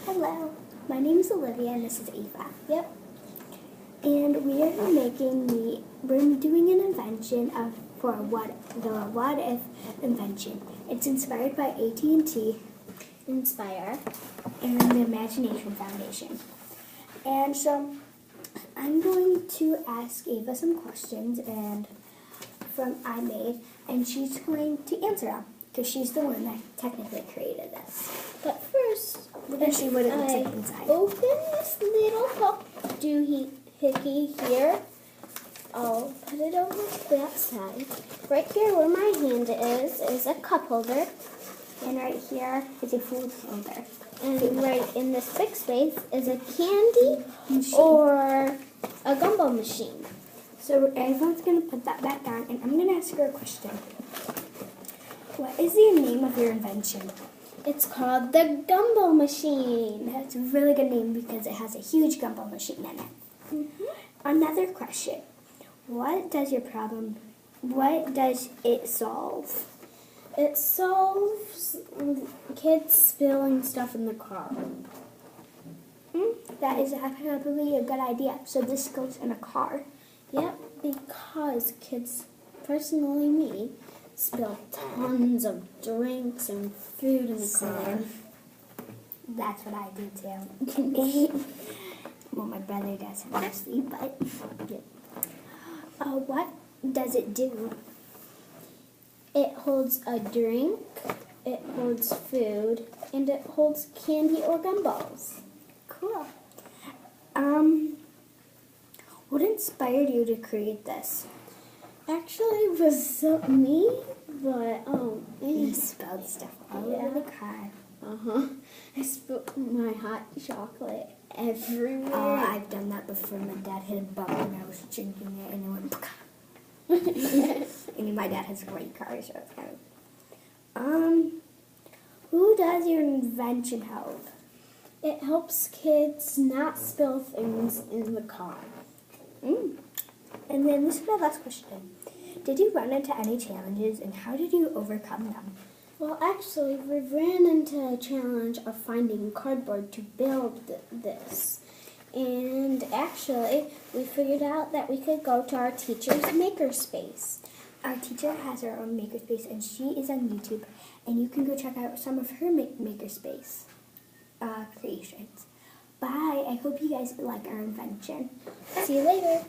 Hello, my name is Olivia and this is Ava. Yep. And we're doing an invention for the what if invention. It's inspired by AT&T, Inspire. and the Imagination Foundation. And so I'm going to ask Ava some questions I made, and she's going to answer them because she's the one that technically created this. But first, We're going to see what it looks like inside. Open this little cup doohickey here. I'll put it over to that side. Right here where my hand is a cup holder. And right here is a food holder. And right in this big space is a candy Machine. or a gumball machine. So everyone's going to put that back down, and I'm going to ask her a question. What is the name of your invention? It's called the Gumball machine. That's a really good name because it has a huge gumball machine in it. Mm-hmm. Another question. What does it solve? It solves kids spilling stuff in the car. That is probably a good idea. So this goes in a car. Yep, because kids, personally me, spill tons of drinks and food in the car. That's what I do too. Well, my brother does mostly, but what does it do? It holds a drink, it holds food, and it holds candy or gumballs. Cool. What inspired you to create this? Actually, it was me, but You spilled stuff all over the car. I spilled my hot chocolate everywhere. Oh, I've done that before. My dad hit a bump when I was drinking it, and it went. And my dad has a great car, so it's kind of. Who does your invention help? It helps kids not spill things in the car. And then this is my last question. Did you run into any challenges, and how did you overcome them? Well, actually, we ran into a challenge of finding cardboard to build this. And actually, we figured out that we could go to our teacher's makerspace. Our teacher has her own makerspace, and she is on YouTube, and you can go check out some of her makerspace creations. Bye. I hope you guys like our invention. See you later.